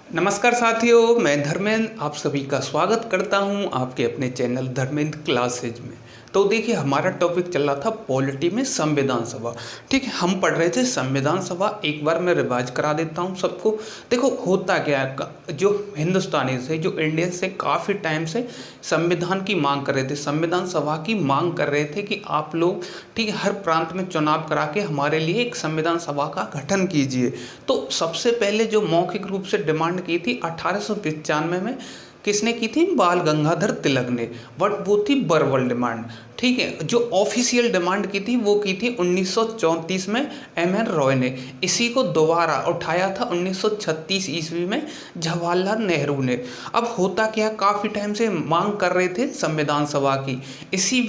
नमस्कार साथियों, मैं धर्मेंद्र आप सभी का स्वागत करता हूं आपके अपने चैनल धर्मेंद्र क्लासेज में। तो देखिए, हमारा टॉपिक चल रहा था पॉलिटी में संविधान सभा। ठीक है, हम पढ़ रहे थे संविधान सभा। एक बार मैं रिवाइज करा देता हूं सबको। देखो होता क्या है, जो हिंदुस्तानी थे, जो इंडियन से काफ़ी टाइम से संविधान की मांग कर रहे थे, संविधान सभा की मांग कर रहे थे कि आप लोग ठीक है हर प्रांत में चुनाव करा के हमारे लिए एक संविधान सभा का गठन कीजिए। तो सबसे पहले जो मौखिक रूप से डिमांड की थी 1895 में, किसने की थी? बाल गंगाधर तिलक ने। बट वो थी वर्बल डिमांड। ठीक है, जो ऑफिशियल डिमांड की थी वो की थी 1934 में एम.एन. रॉय ने। इसी को दोबारा उठाया था 1936 ईस्वी में जवाहरलाल नेहरू ने। अब होता क्या, काफ़ी टाइम से मांग कर रहे थे संविधान सभा की। इसी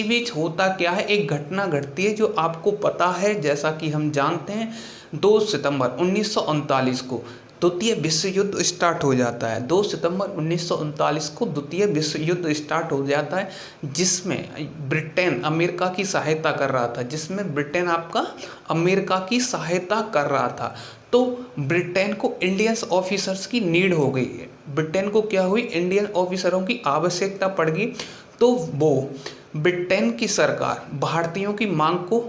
बीच होता क्या है, एक घटना घटती है जो आपको पता है, जैसा कि हम जानते हैं 2 सितंबर 1939 को द्वितीय विश्व युद्ध स्टार्ट हो जाता है। 2 सितंबर 1939 को द्वितीय विश्व युद्ध स्टार्ट हो जाता है, जिसमें ब्रिटेन अमेरिका की सहायता कर रहा था। अमेरिका की सहायता कर रहा था। तो ब्रिटेन को इंडियन ऑफिसर्स की नीड हो गई है। ब्रिटेन को क्या हुई? इंडियन ऑफिसरों की आवश्यकता पड़ गई। तो वो ब्रिटेन की सरकार भारतीयों की मांग को,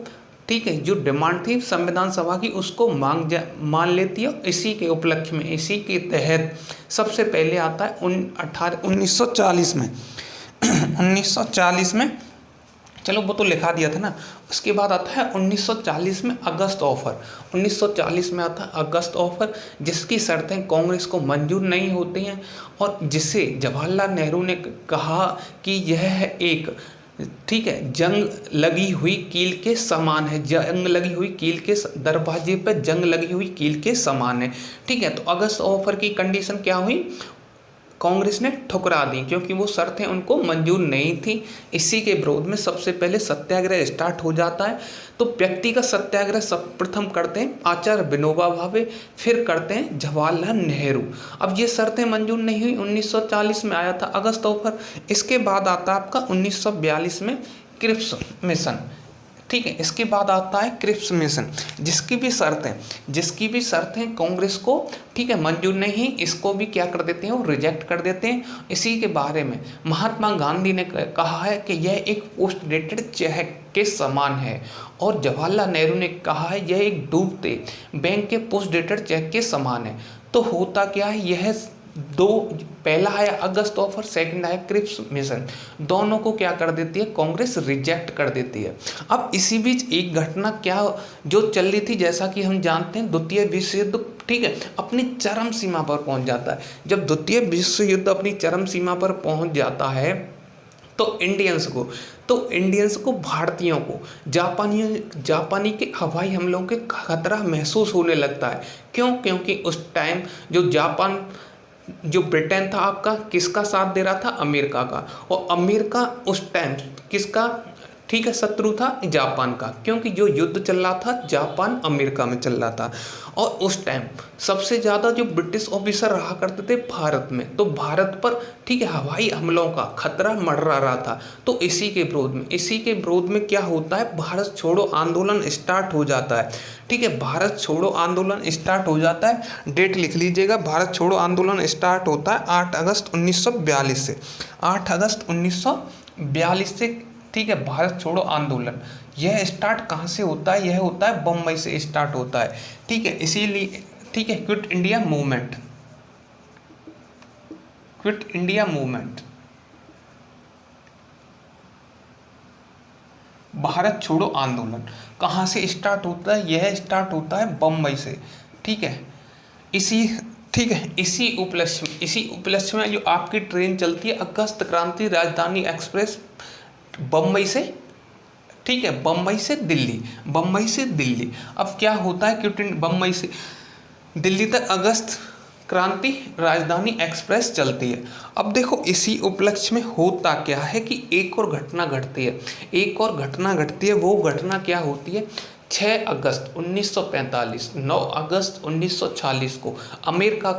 ठीक है, जो डिमांड थी संविधान सभा की, उसको मान लेती है। इसी के उपलक्ष्य में, इसी के तहत सबसे पहले आता है 1940 में 1940 में, चलो वो तो लिखा दिया था ना। उसके बाद आता है 1940 में अगस्त ऑफर। 1940 में आता है अगस्त ऑफर, जिसकी शर्तें कांग्रेस को मंजूर नहीं होती हैं और जिसे जवाहरलाल नेहरू ने कहा कि यह एक, ठीक है, जंग लगी हुई कील के समान है, जंग लगी हुई कील के दरवाजे पर जंग लगी हुई कील के समान है। ठीक है, तो अगस्त ऑफर की कंडीशन क्या हुई? कांग्रेस ने ठुकरा दी क्योंकि वो शर्तें उनको मंजूर नहीं थी। इसी के विरोध में सबसे पहले सत्याग्रह स्टार्ट हो जाता है। तो व्यक्तिगत सत्याग्रह सब प्रथम करते हैं आचार्य विनोबा भावे, फिर करते हैं जवाहरलाल नेहरू। अब ये शर्तें मंजूर नहीं हुई। 1940 में आया था अगस्त ऑफर। इसके बाद आता है आपका 1942 में क्रिप्स मिशन। ठीक है, इसके बाद आता है क्रिप्स मिशन, जिसकी भी शर्तें कांग्रेस को, ठीक है, मंजूर नहीं, इसको भी क्या कर देते हैं, वो रिजेक्ट कर देते हैं। इसी के बारे में महात्मा गांधी ने कहा है कि यह एक पोस्ट डेटेड चेक के समान है, और जवाहरलाल नेहरू ने कहा है यह एक डूबते बैंक के पोस्ट डेटेड चेक के समान है। तो होता क्या है, यह दो, पहला आया अगस्त ऑफर, सेकंड आया क्रिप्स मिशन, दोनों को क्या कर देती है कांग्रेस? रिजेक्ट कर देती है। अब इसी बीच एक घटना क्या जो चल रही थी, जैसा कि हम जानते हैं द्वितीय विश्व युद्ध, ठीक है, अपनी चरम सीमा पर पहुंच जाता है। जब द्वितीय विश्व युद्ध अपनी चरम सीमा पर पहुंच जाता है तो इंडियंस को भारतीयों को जापानी के हवाई हमलों के खतरा महसूस होने लगता है। क्यों? क्योंकि उस टाइम जो ब्रिटेन था आपका, किसका साथ दे रहा था? अमेरिका का। और अमेरिका उस टाइम किसका, ठीक है, शत्रु था? जापान का। क्योंकि जो युद्ध चल रहा था जापान अमेरिका में चल रहा था। और उस टाइम सबसे ज़्यादा जो ब्रिटिश ऑफिसर रहा करते थे भारत में, तो भारत पर, ठीक है, हवाई हमलों का खतरा मंडरा रहा था। तो इसी के विरोध में क्या होता है, भारत छोड़ो आंदोलन स्टार्ट हो जाता है। ठीक है, भारत छोड़ो आंदोलन स्टार्ट हो जाता है। डेट लिख लीजिएगा, भारत छोड़ो आंदोलन स्टार्ट होता है 8 अगस्त 1942 से। 8 अगस्त 1942 से, ठीक है, भारत छोड़ो आंदोलन यह स्टार्ट कहाँ से होता है? यह होता है बम्बई से स्टार्ट होता है। ठीक है, इसीलिए, ठीक है, क्विट इंडिया मूवमेंट, भारत छोड़ो आंदोलन कहाँ से स्टार्ट होता है? यह स्टार्ट होता है बम्बई से। ठीक है, इसी उपलक्ष्य में जो आपकी ट्रेन चलती है अगस्त क्रांति राजधानी एक्सप्रेस, बम्बई से, ठीक है, बम्बई से दिल्ली। अब क्या होता है, क्योंकि बम्बई से दिल्ली तक अगस्त क्रांति राजधानी एक्सप्रेस चलती है। अब देखो, इसी उपलक्ष्य में होता क्या है कि एक और घटना घटती है। वो घटना क्या होती है 6 अगस्त 1945, 9 अगस्त 1946 को अमेरिका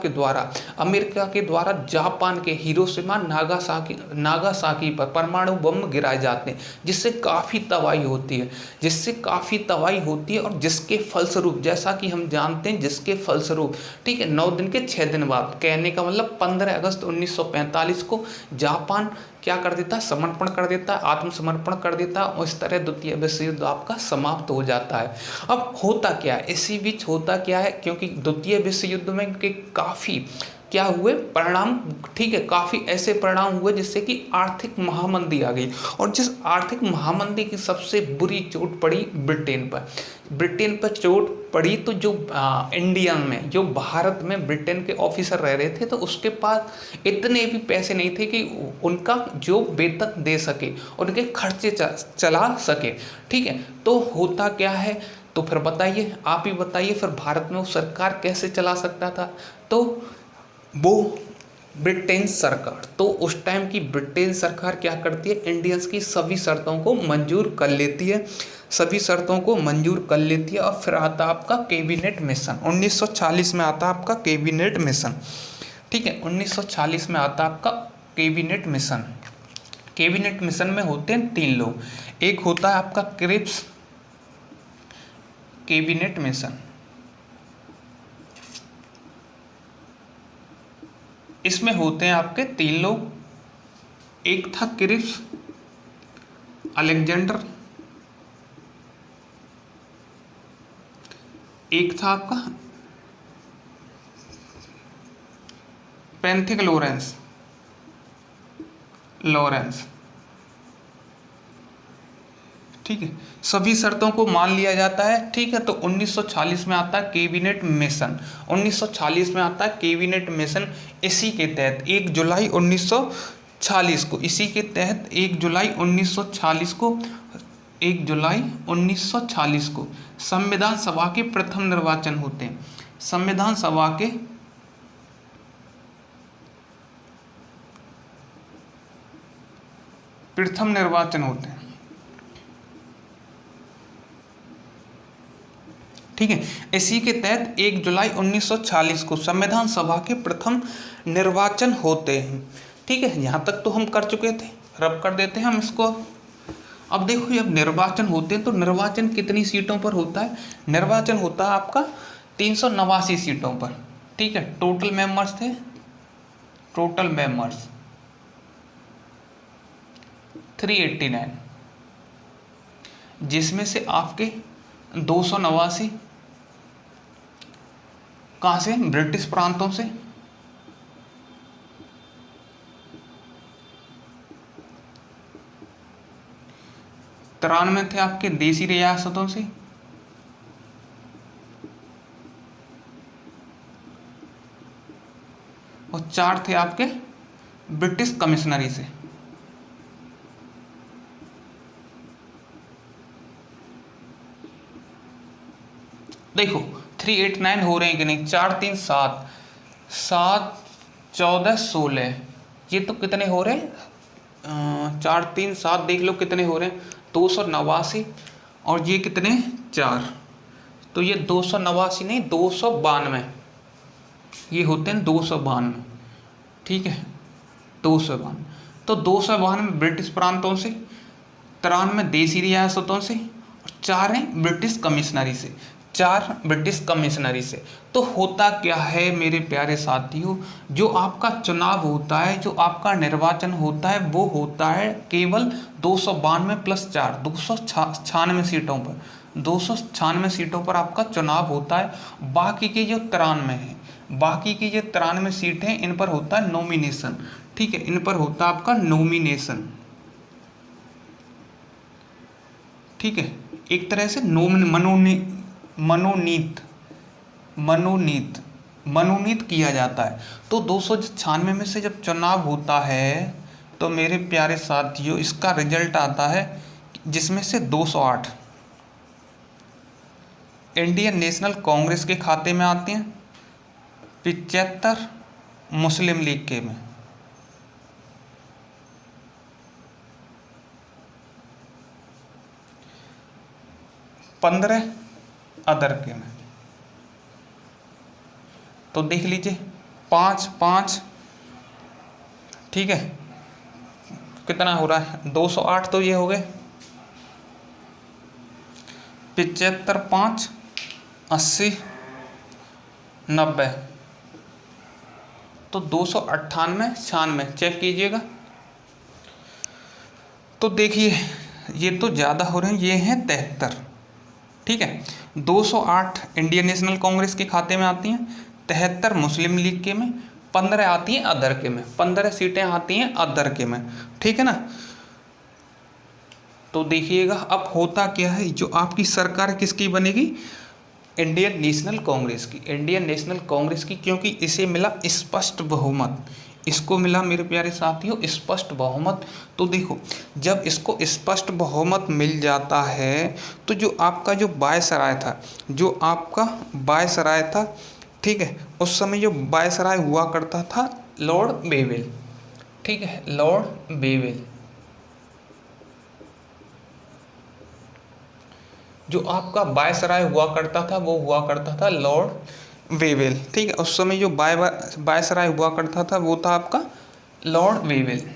के द्वारा जापान के हिरोशिमा नागासाकी पर परमाणु बम गिराए जाते हैं, जिससे काफ़ी तबाही होती है और जिसके फलस्वरूप, जैसा कि हम जानते हैं, जिसके फलस्वरूप, ठीक है, 9 दिन के 6 दिन बाद, कहने का मतलब 15 अगस्त 1945 को जापान क्या कर देता है, समर्पण कर देता है, आत्मसमर्पण कर देता है, और इस तरह द्वितीय विश्व युद्ध आपका समाप्त हो जाता है। अब होता क्या है, इसी बीच होता क्या है, क्योंकि द्वितीय विश्व युद्ध में के काफ़ी क्या हुए परिणाम, ठीक है, काफ़ी ऐसे परिणाम हुए जिससे कि आर्थिक महामंदी आ गई, और जिस आर्थिक महामंदी की सबसे बुरी चोट पड़ी ब्रिटेन पर चोट पड़ी। तो जो इंडिया में, जो भारत में ब्रिटेन के ऑफिसर रह रहे थे, तो उसके पास इतने भी पैसे नहीं थे कि उनका जो वेतन दे सके, उनके खर्चे चला सके, ठीक है। तो होता क्या है, तो फिर बताइए, आप ही बताइए, फिर भारत में वो सरकार कैसे चला सकता था, तो वो ब्रिटेन सरकार, तो उस टाइम की ब्रिटेन सरकार क्या करती है, इंडियंस की सभी शर्तों को मंजूर कर लेती है, और फिर आता आपका कैबिनेट मिशन। 1940 में आता आपका कैबिनेट मिशन, ठीक है, 1940 में आता आपका कैबिनेट मिशन। कैबिनेट मिशन में होते हैं 3 लोग, एक होता है आपका क्रिप्स कैबिनेट मिशन, इसमें होते हैं आपके 3 लोग, एक था क्रिप्स अलेक्जेंडर, एक था आपका पेंथिक लॉरेंस, ठीक है, सभी शर्तों को मान लिया जाता है, ठीक है। तो 1940 में आता है कैबिनेट मिशन, 1940 में आता है कैबिनेट मिशन। इसी के तहत 1 जुलाई 1940 को, इसी के तहत 1 जुलाई 1940 को, 1 जुलाई 1940 को संविधान सभा के प्रथम निर्वाचन होते हैं, संविधान सभा के प्रथम निर्वाचन होते हैं, ठीक है। इसी के तहत 1 जुलाई 1940 को संविधान सभा के प्रथम निर्वाचन होते हैं, ठीक है। यहाँ तक तो हम कर चुके थे, रब कर देते हैं हम इसको। अब देखो, जब निर्वाचन होते हैं तो निर्वाचन कितनी सीटों पर होता है, निर्वाचन होता है आपका 389 सीटों पर, ठीक है। टोटल मेंबर्स 389, जिसमें से आपके 289 कहाँ से, ब्रिटिश प्रांतों से, तिरानवे थे आपके देसी रियासतों से, और 4 थे आपके ब्रिटिश कमिश्नरी से। देखो 389 हो रहे हैं कि नहीं, 4 3 7 7 14 16, ये तो कितने हो रहे हैं, 4 3 7 देख लो कितने हो रहे हैं, 289, और ये कितने 4, तो ये 289 नहीं 292, ये होते हैं 292, ठीक है, 292। तो 292 ब्रिटिश प्रांतों से, 93 देसी रियासतों से, और 4 हैं ब्रिटिश कमिश्नरी से, 4 ब्रिटिश कमिश्नरी से। तो होता क्या है मेरे प्यारे साथियों, जो आपका चुनाव होता है, जो आपका निर्वाचन होता है, वो होता है केवल 292 + 4 296 सीटों पर, 296 सीटों पर आपका चुनाव होता है। बाकी के जो 93 है, बाकी की जो 93 सीट हैं, इन पर होता है नॉमिनेशन, ठीक है, इन पर होता है आपका नॉमिनेशन, ठीक है, एक तरह से मनोनीत किया जाता है। तो 296 में से जब चुनाव होता है, तो मेरे प्यारे साथियों इसका रिजल्ट आता है, जिसमें से 208 इंडियन नेशनल कांग्रेस के खाते में आते हैं, 75 मुस्लिम लीग के में, 15 अदर के में। तो देख लीजिए 5 5, ठीक है, कितना हो रहा है 208, तो ये हो गए 75 5 80 90, तो 298 96 चेक कीजिएगा। तो देखिए ये तो ज़्यादा हो रहे हैं, ये हैं 73, ठीक है। 208 इंडियन नेशनल कांग्रेस के खाते में आती हैं, 73 मुस्लिम लीग के में, 15 आती हैं अदर के में, 15 सीटें आती हैं अदर के में, ठीक है ना। तो देखिएगा अब होता क्या है, जो आपकी सरकार किसकी बनेगी, इंडियन नेशनल कांग्रेस की, इंडियन नेशनल कांग्रेस की, क्योंकि इसे मिला स्पष्ट बहुमत, इसको मिला मेरे प्यारे साथियों स्पष्ट बहुमत। तो देखो जब इसको स्पष्ट बहुमत मिल जाता है तो जो आपका जो वायसराय था, जो आपका वायसराय था, ठीक है, उस समय जो वायसराय हुआ करता था लॉर्ड बेवेल, ठीक है, लॉर्ड बेवेल, जो आपका वायसराय हुआ करता था वो हुआ करता था लॉर्ड वेवेल, ठीक है। उस समय जो वायसराय हुआ करता था वो था आपका लॉर्ड वेवेल।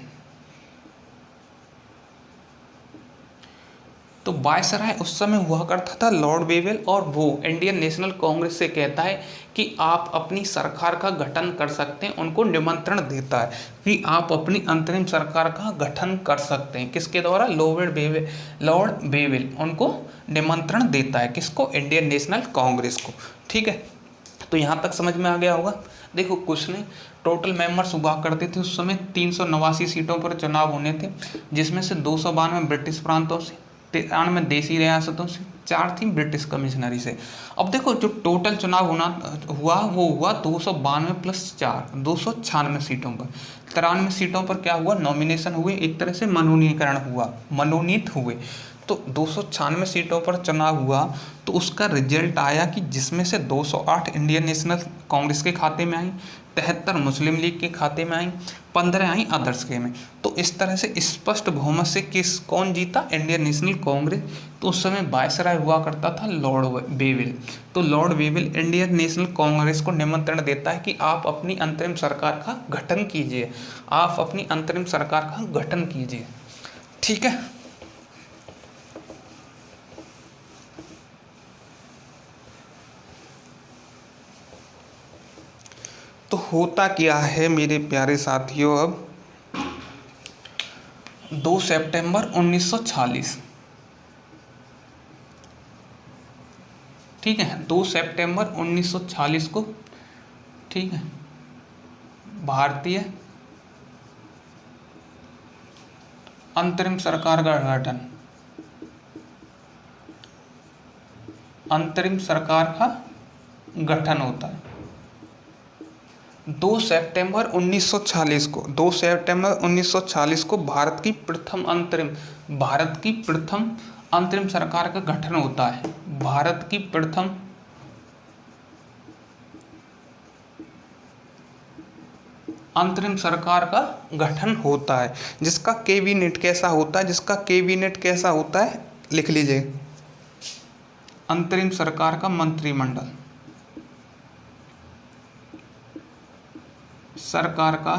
तो वायसराय उस समय हुआ करता था लॉर्ड वेवेल, और वो इंडियन नेशनल कांग्रेस से कहता है कि आप अपनी सरकार का गठन कर सकते हैं, उनको निमंत्रण देता है कि आप अपनी अंतरिम सरकार का गठन कर सकते हैं, किसके द्वारा, लॉर्ड वेवेल उनको निमंत्रण देता है, किसको, इंडियन नेशनल कांग्रेस को, ठीक है। तो यहाँ तक समझ में आ गया होगा। देखो कुछ नहीं, टोटल मेंबर्स हुआ करते थे उस समय 389 सीटों पर चुनाव होने थे, जिसमें से 292 ब्रिटिश प्रांतों से, 93 देसी रियासतों से, 4 थी ब्रिटिश कमिश्नरी से। अब देखो जो टोटल चुनाव हुआ वो हुआ 292 + 4 296 सीटों पर। 93 सीटों पर क्या हुआ, नॉमिनेशन हुए, एक तरह से मनोनीकरण हुआ, मनोनीत हुए। तो 296 सीटों पर चुनाव हुआ, तो उसका रिजल्ट आया कि जिसमें से 208 इंडियन नेशनल कांग्रेस के खाते में आई, 73 मुस्लिम लीग के खाते में आई, 15 आई अदर्स के में। तो इस तरह से स्पष्ट बहुमत से कौन जीता, इंडियन नेशनल कांग्रेस। तो उस समय वायसराय हुआ करता था लॉर्ड वेवेल। तो Lord Wavell Indian national Congress को निमंत्रण देता है कि आप अपनी अंतरिम सरकार का गठन कीजिए, आप अपनी अंतरिम सरकार का गठन कीजिए, ठीक है। तो होता क्या है मेरे प्यारे साथियों, अब 2 सितंबर 1946, ठीक है, 2 सितंबर 1946 को, ठीक है, भारतीय अंतरिम सरकार का गठन, अंतरिम सरकार का गठन होता है 2 सितंबर 1946 को। 2 सितंबर 1946 को भारत की प्रथम अंतरिम सरकार का गठन होता है, भारत की प्रथम अंतरिम सरकार का गठन होता है, जिसका कैबिनेट कैसा होता है, जिसका कैबिनेट कैसा होता है लिख लीजिए, अंतरिम सरकार का मंत्रिमंडल, सरकार का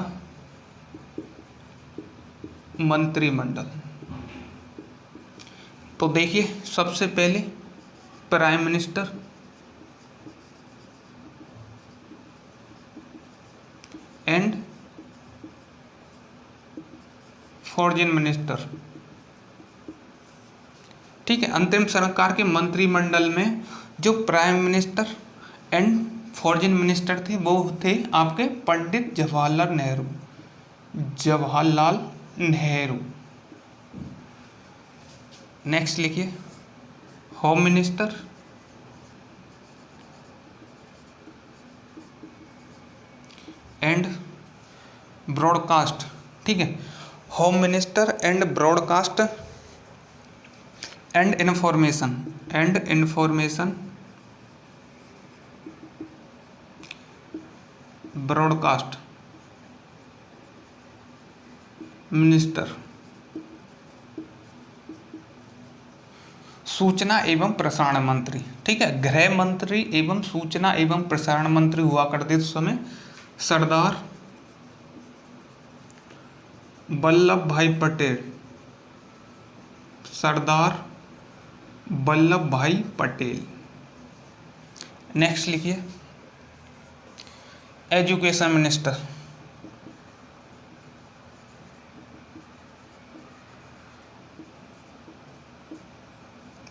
मंत्रिमंडल। तो देखिए सबसे पहले prime minister, and foreign minister, ठीक है। अंतरिम सरकार के मंत्रिमंडल में जो prime minister and foreign minister थे वो थे आपके पंडित जवाहरलाल नेहरू। नेक्स्ट लिखिए होम मिनिस्टर, एंड ब्रॉडकास्ट, ठीक है, home minister and broadcast and information broadcast minister. सूचना एवं प्रसारण मंत्री, ठीक है। गृह मंत्री एवं सूचना एवं प्रसारण मंत्री हुआ करते उस समय सरदार वल्लभ भाई पटेल, सरदार वल्लभ भाई पटेल। नेक्स्ट लिखिए एजुकेशन मिनिस्टर,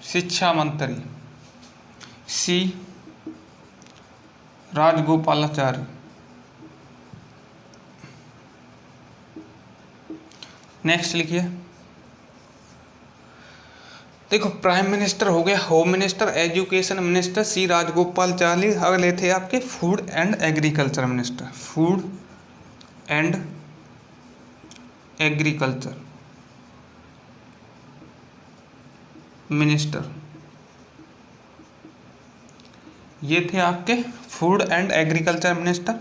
शिक्षा मंत्री सी राजगोपालाचारी। नेक्स्ट लिखिए, देखो प्राइम मिनिस्टर हो गया, home minister, education minister C Rajagopalachari. अगले थे आपके food and agriculture minister, food and agriculture minister, ये थे आपके food and agriculture minister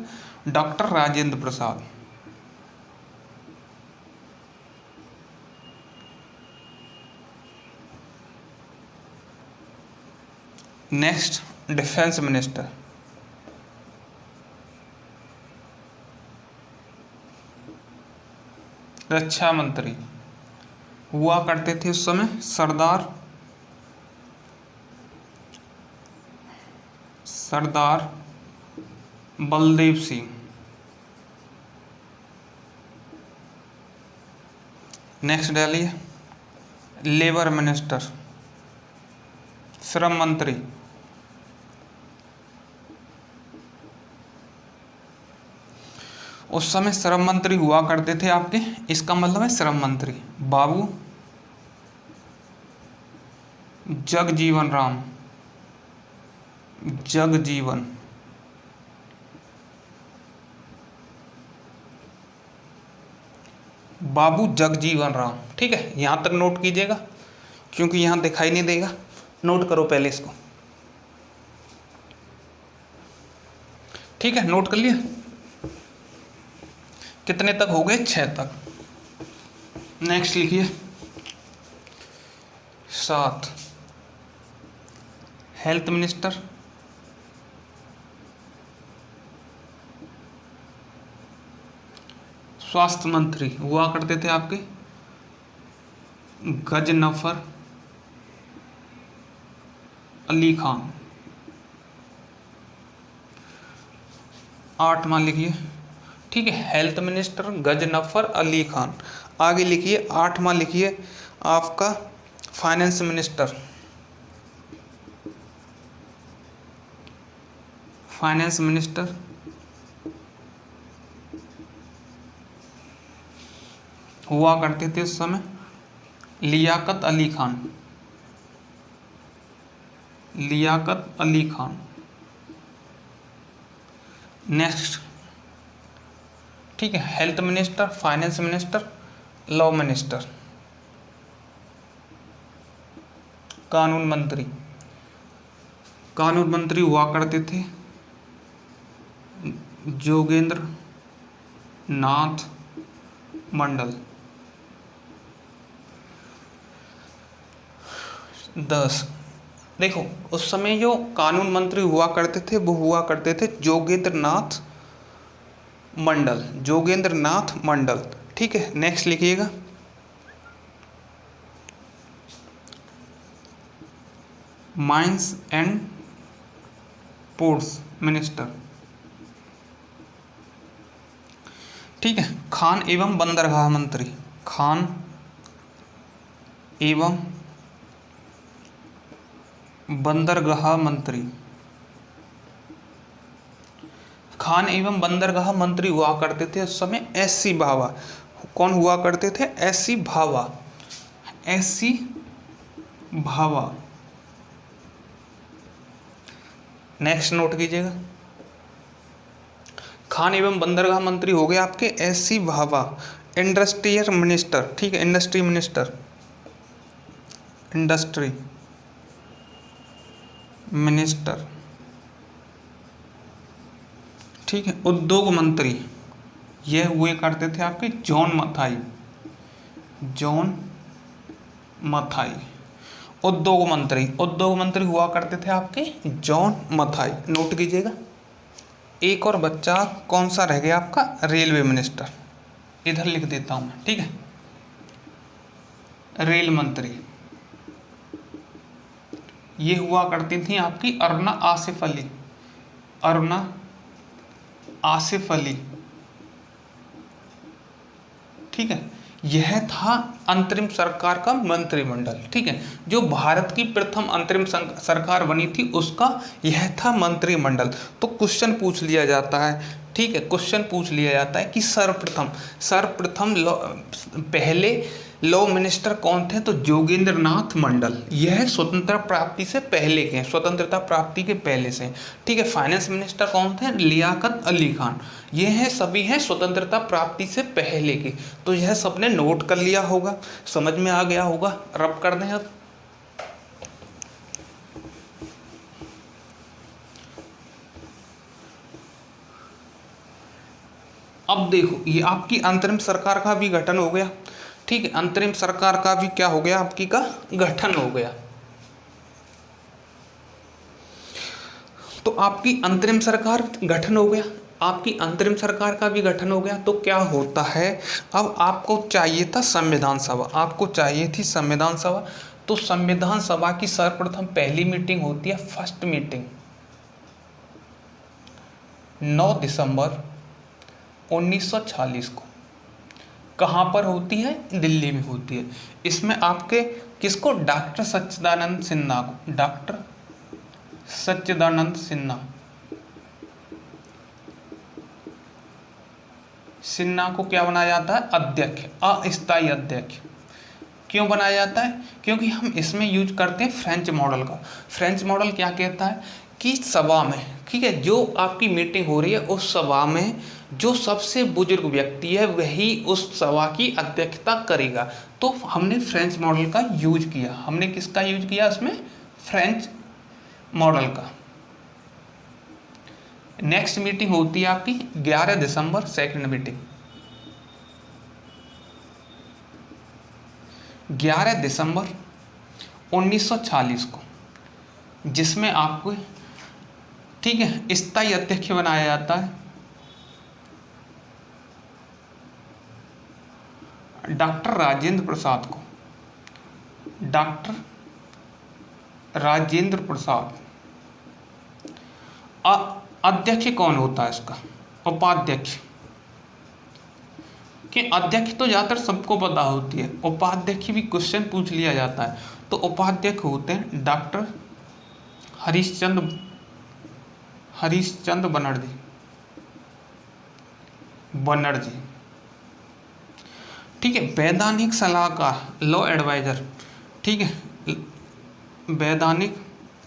doctor Rajendra Prasad. Next defence minister, रक्षा मंत्री हुआ करते थे उस समय सरदार बलदेव सिंह। नेक्स्ट डालिए लेबर मिनिस्टर, श्रम मंत्री उस समय श्रम मंत्री हुआ करते थे आपके, इसका मतलब है श्रम मंत्री बाबू जगजीवन राम, जगजीवन बाबू जगजीवन राम, ठीक है। यहां तक नोट कीजिएगा क्योंकि यहां दिखाई नहीं देगा, नोट करो पहले इसको, ठीक है। नोट कर लिया, कितने तक हो गए, 6 तक। नेक्स्ट लिखिए 7 हेल्थ मिनिस्टर, स्वास्थ्य मंत्री हुआ करते थे आपके गजनफर अली खान। 8वां लिखिए, ठीक है, हेल्थ मिनिस्टर गजनफर अली खान। आगे लिखिए 8वां लिखिए आपका फाइनेंस मिनिस्टर, फाइनेंस मिनिस्टर हुआ करते थे उस समय लियाकत अली खान, लियाकत अली खान। नेक्स्ट, ठीक है, health minister, finance minister, law minister, कानून मंत्री, कानून मंत्री हुआ करते थे जोगेंद्र नाथ मंडल। 10 देखो उस समय जो कानून मंत्री हुआ करते थे वो हुआ करते थे जोगेंद्र नाथ मंडल, जोगेंद्र नाथ मंडल, ठीक है। नेक्स्ट लिखिएगा माइंस एंड पोर्ट्स मिनिस्टर, ठीक है। खान एवं बंदरगाह मंत्री, खान एवं बंदरगाह मंत्री, खान एवं बंदरगाह मंत्री हुआ करते थे उस समय एससी भावा। कौन हुआ करते थे, एससी भावा, एससी भावा। नेक्स्ट नोट कीजिएगा, खान एवं बंदरगाह मंत्री हो गए आपके एससी भावा। इंडस्ट्रियल मिनिस्टर, ठीक है, इंडस्ट्री मिनिस्टर, इंडस्ट्री मिनिस्टर, ठीक है। उद्योग मंत्री यह हुए करते थे आपके जॉन मथाई, जॉन मथाई। उद्योग मंत्री हुआ करते थे आपके जॉन मथाई, नोट कीजिएगा। एक और बच्चा कौन सा रह गया आपका, रेलवे मिनिस्टर, इधर लिख देता हूं मैं, ठीक है। रेल मंत्री ये हुआ करती थी आपकी अरुणा आसिफ अली, अरुणा आसिफ अली, ठीक है। यह था अंतरिम सरकार का मंत्रिमंडल, ठीक है। जो भारत की प्रथम अंतरिम सरकार बनी थी उसका यह था मंत्रिमंडल। तो क्वेश्चन पूछ लिया जाता है, ठीक है, क्वेश्चन पूछ लिया जाता है कि सर्वप्रथम पहले लॉ मिनिस्टर कौन थे, तो जोगेंद्र नाथ मंडल। यह स्वतंत्रता प्राप्ति से पहले के, स्वतंत्रता प्राप्ति के पहले से, ठीक है। फाइनेंस मिनिस्टर कौन थे, लियाकत अली खान। ये हैं सभी हैं स्वतंत्रता प्राप्ति से पहले के। तो यह सबने नोट कर लिया होगा, समझ में आ गया होगा। रब कर दें अब देखो, ये आपकी अंतरिम सरकार का भी गठन हो गया, ठीक है। अंतरिम सरकार का भी क्या हो गया, आपकी का गठन हो गया। तो आपकी अंतरिम सरकार गठन हो गया, आपकी अंतरिम सरकार का भी गठन हो गया। तो क्या होता है, अब आपको चाहिए था संविधान सभा, आपको चाहिए थी संविधान सभा। तो संविधान सभा की सर्वप्रथम पहली मीटिंग होती है, फर्स्ट मीटिंग 9 दिसंबर 1946 को। कहाँ पर होती है, दिल्ली में होती है। इसमें आपके किसको, डॉक्टर सच्चिदानंद सिन्हा को, डॉक्टर सच्चिदानंद सिन्हा को क्या बनाया जाता है, अध्यक्ष, अस्थायी अध्यक्ष। क्यों बनाया जाता है, क्योंकि हम इसमें यूज करते हैं फ्रेंच मॉडल का। फ्रेंच मॉडल क्या कहता है कि सभा में, ठीक है, जो आपकी मीटिंग हो रही है उस सभा में जो सबसे बुजुर्ग व्यक्ति है वही उस सभा की अध्यक्षता करेगा। तो हमने फ्रेंच मॉडल का यूज किया। हमने किसका यूज किया उसमें, फ्रेंच मॉडल का। नेक्स्ट मीटिंग होती है आपकी 11 दिसंबर, सेकंड मीटिंग 11 दिसंबर 1946 को, जिसमें आपको, ठीक है, स्थायी अध्यक्ष बनाया जाता है डॉक्टर राजेंद्र प्रसाद को, डॉक्टर राजेंद्र प्रसाद। अध्यक्ष कौन होता है इसका, उपाध्यक्ष। कि अध्यक्ष तो ज़्यादातर सबको पता होती है, उपाध्यक्ष भी क्वेश्चन पूछ लिया जाता है। तो उपाध्यक्ष होते हैं डॉक्टर हरीशचंद्र बनर्जी, ठीक है। वैधानिक सलाहकार, लॉ एडवाइजर, ठीक है, वैधानिक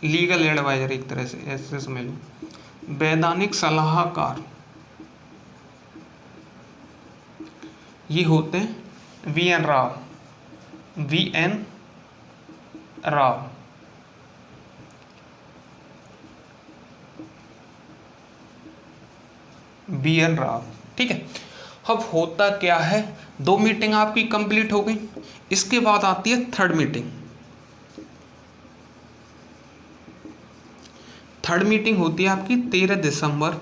लीगल एडवाइजर, एक तरह से ऐसे समझ लो, वैधानिक सलाहकार ये होते हैं वी.एन. राव। बी.एन. राव, ठीक है। अब होता क्या है, 2 मीटिंग आपकी कंप्लीट हो गई। इसके बाद आती है थर्ड मीटिंग। थर्ड मीटिंग होती है आपकी 13 दिसंबर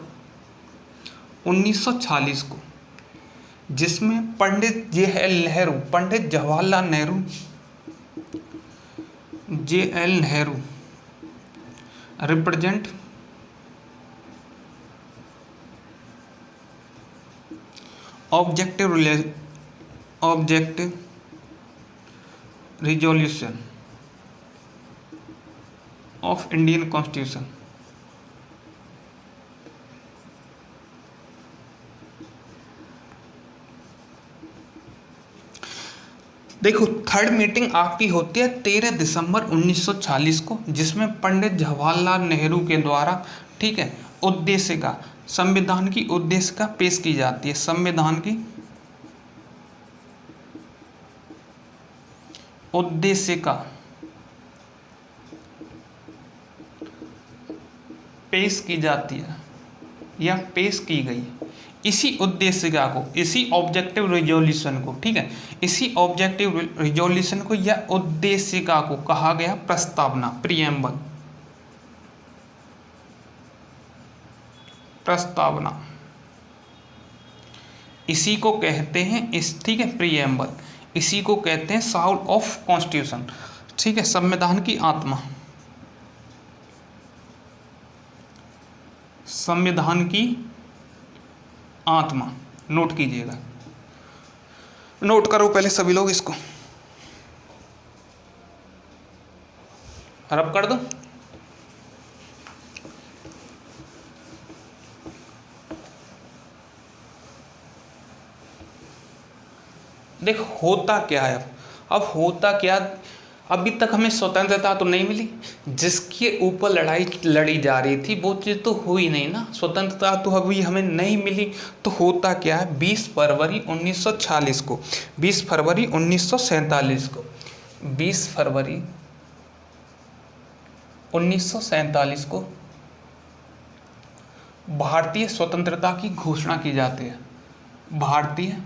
1946 को, जिसमें Pandit Jawaharlal Nehru represent objective resolution of Indian constitution. देखो, थर्ड मीटिंग आपकी होती है 13 दिसंबर 1940 को, जिसमें पंडित जवाहरलाल नेहरू के द्वारा, ठीक है, संविधान की उद्देशिका पेश की जाती है। संविधान की उद्देशिका पेश की जाती है या पेश की गई। इसी उद्देशिका को, इसी ऑब्जेक्टिव रिजोल्यूशन को, ठीक है, इसी ऑब्जेक्टिव रिजोल्यूशन को या उद्देशिका को कहा गया प्रस्तावना, प्रीएम्बल, प्रस्तावना, इसी को कहते हैं ठीक है प्रीएम्बल, इसी को कहते हैं साउल ऑफ कॉन्स्टिट्यूशन, ठीक है, संविधान की आत्मा, संविधान की आत्मा। नोट कीजिएगा, नोट करो पहले सभी लोग इसको, रब कर दो। देख होता क्या है, अब होता क्या, अभी तक हमें स्वतंत्रता तो नहीं मिली, जिसके ऊपर लड़ाई लड़ी जा रही थी वो चीज़ तो हुई नहीं ना, स्वतंत्रता तो अभी हमें नहीं मिली। तो होता क्या है, 20 फरवरी 1946 को, 20 फरवरी 1947 को, 20 फरवरी 1947 को भारतीय स्वतंत्रता की घोषणा की जाती है, भारतीय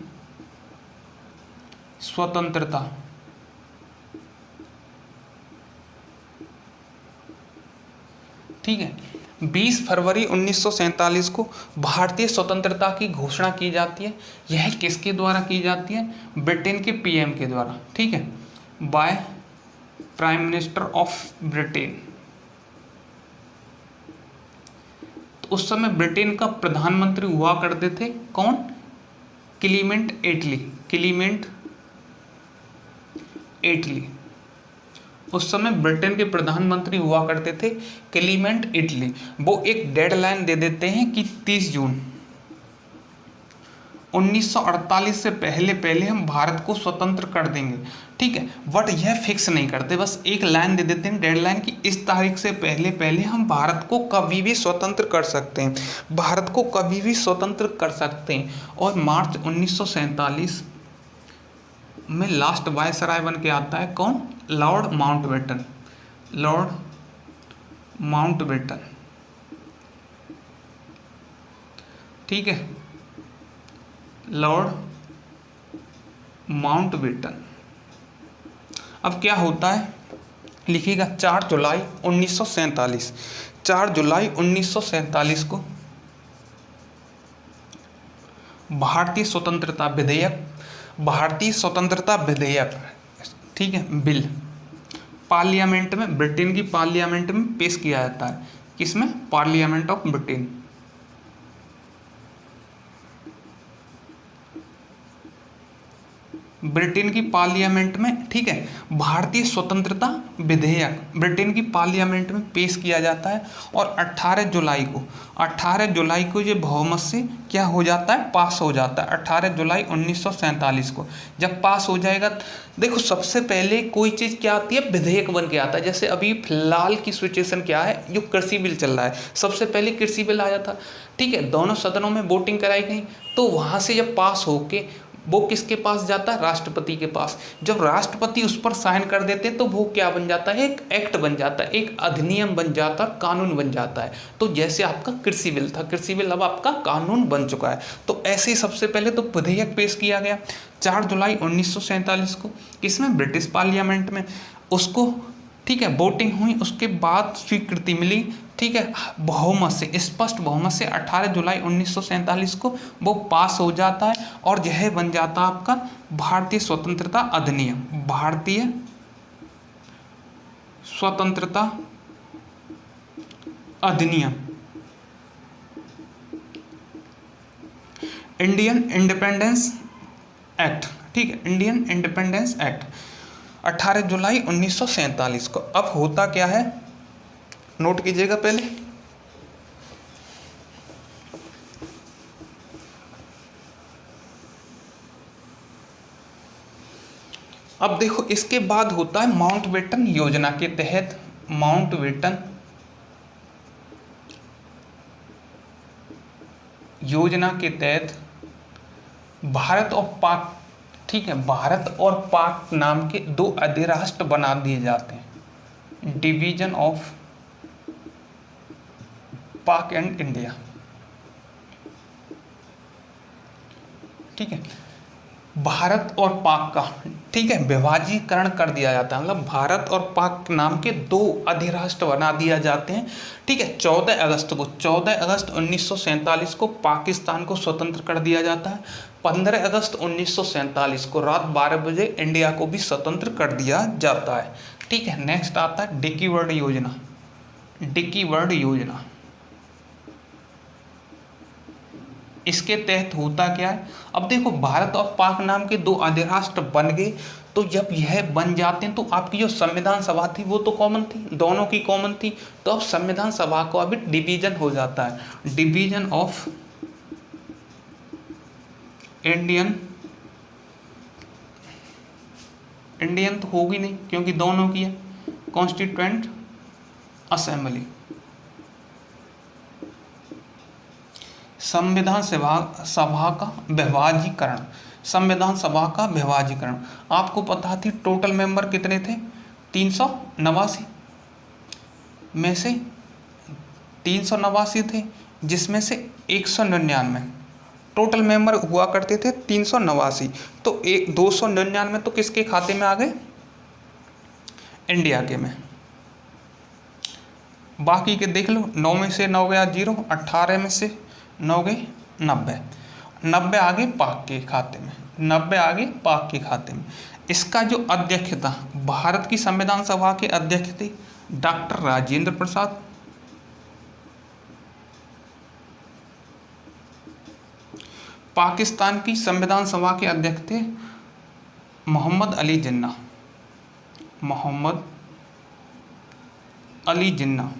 स्वतंत्रता, ठीक है, 20 फरवरी 1947 को भारतीय स्वतंत्रता की घोषणा की जाती है। यह किसके द्वारा की जाती है, ब्रिटेन के पीएम के द्वारा, ठीक है, by prime minister of Britain. तो उस समय ब्रिटेन का प्रधानमंत्री हुआ करते थे कौन, क्लीमेंट एटली, क्लीमेंट एटली, उस समय ब्रिटेन के प्रधानमंत्री हुआ करते थे क्लीमेंट एटली। वो एक डेडलाइन दे देते हैं कि 30 जून 1948 से पहले पहले हम भारत को स्वतंत्र कर देंगे, ठीक है, बट यह फिक्स नहीं करते, बस एक लाइन दे देते हैं डेडलाइन की इस तारीख से पहले पहले हम भारत को कभी भी स्वतंत्र कर सकते हैं, भारत को कभी भी स्वतंत्र कर सकते हैं। और मार्च 1947 में लास्ट वायसराय बन के आता है कौन, लॉर्ड माउंटबेटन, लॉर्ड माउंटबेटन, ठीक है, लॉर्ड माउंटबेटन। अब क्या होता है, लिखिएगा 4 जुलाई 1947, 4 जुलाई 1947 को भारतीय स्वतंत्रता विधेयक, भारतीय स्वतंत्रता विधेयक, ठीक है, बिल पार्लियामेंट में, ब्रिटेन की पार्लियामेंट में पेश किया जाता है, किसमें, पार्लियामेंट ऑफ ब्रिटेन। ब्रिटेन की पार्लियामेंट में, ठीक है, भारतीय स्वतंत्रता विधेयक ब्रिटेन की पार्लियामेंट में पेश किया जाता है। और 18 जुलाई को ये बहुमत से क्या हो जाता है, पास हो जाता है, 18 जुलाई 1947 को जब पास हो जाएगा। देखो सबसे पहले कोई चीज़ क्या आती है, विधेयक बन के आता है। जैसे अभी फिलहाल की सिचुएशन क्या है, जो कृषि बिल चल रहा है, सबसे पहले कृषि बिल आया था, ठीक है, दोनों सदनों में वोटिंग कराई गई, तो वहाँ से जब पास होके वो किसके पास जाता है, राष्ट्रपति के पास। जब राष्ट्रपति उस पर साइन कर देते हैं तो वो क्या बन जाता है, एक एक्ट बन जाता है, एक अधिनियम बन जाता है, कानून बन जाता है। तो जैसे आपका कृषि बिल था, कृषि बिल अब आपका कानून बन चुका है। तो ऐसे ही सबसे पहले तो विधेयक पेश किया गया 4 जुलाई 1947 को, किसमें, ब्रिटिश पार्लियामेंट में, उसको, ठीक है, वोटिंग हुई, उसके बाद स्वीकृति मिली, ठीक है, बहुमत से, स्पष्ट बहुमत से 18 जुलाई 1947 को वो पास हो जाता है। और यह बन जाता है आपका भारतीय स्वतंत्रता अधिनियम, भारतीय स्वतंत्रता अधिनियम, इंडियन इंडिपेंडेंस एक्ट, ठीक है, इंडियन इंडिपेंडेंस एक्ट 18 जुलाई 1947 को। अब होता क्या है, नोट कीजिएगा पहले, अब देखो इसके बाद होता है माउंटबेटन योजना के तहत, माउंटबेटन योजना के तहत भारत और पाक, ठीक है, भारत और पाक नाम के 2 अधिराष्ट्र बना दिए जाते हैं, डिवीजन ऑफ पाक एंड इंडिया, ठीक है। भारत और पाक का, ठीक है, विभाजीकरण कर दिया जाता है, मतलब भारत और पाक नाम के दो अधिराष्ट्र बना दिया जाते हैं, ठीक है। 14 अगस्त को, 14 अगस्त 1947 को पाकिस्तान को स्वतंत्र कर दिया जाता है। 15 अगस्त 1947 को रात 12 बजे इंडिया को भी स्वतंत्र कर दिया जाता है, ठीक है। नेक्स्ट आता है डिकी वर्ल्ड योजना। डिकी वर्ल्ड योजना, इसके तहत होता क्या है, अब देखो भारत और पाक नाम के दो अधिराष्ट्र बन गए, तो जब यह बन जाते हैं तो आपकी जो संविधान सभा थी वो तो कॉमन थी, दोनों की कॉमन थी, तो अब संविधान सभा को अभी डिवीजन हो जाता है, डिवीजन ऑफ इंडियन तो होगी नहीं क्योंकि दोनों की है, कॉन्स्टिट्यूएंट असेंबली। संविधान सभा का विभाजीकरण, संविधान सभा का विभाजीकरण, आपको पता थी टोटल मेंबर कितने थे, 389 में से 389 थे, जिसमें से 199 टोटल मेंबर हुआ करते थे, 389, तो 299 तो किसके खाते में आ गए, इंडिया के में। बाकी के देख लो, 9 में से 9 गया 0, 18 में से 9 गए 90, 90 आगे पाक के खाते में, 90 आगे पाक के खाते में। इसका जो अध्यक्ष था, भारत की संविधान सभा के अध्यक्ष थे डॉक्टर राजेंद्र प्रसाद, पाकिस्तान की संविधान सभा के अध्यक्ष थे मोहम्मद अली जिन्ना, मोहम्मद अली जिन्ना,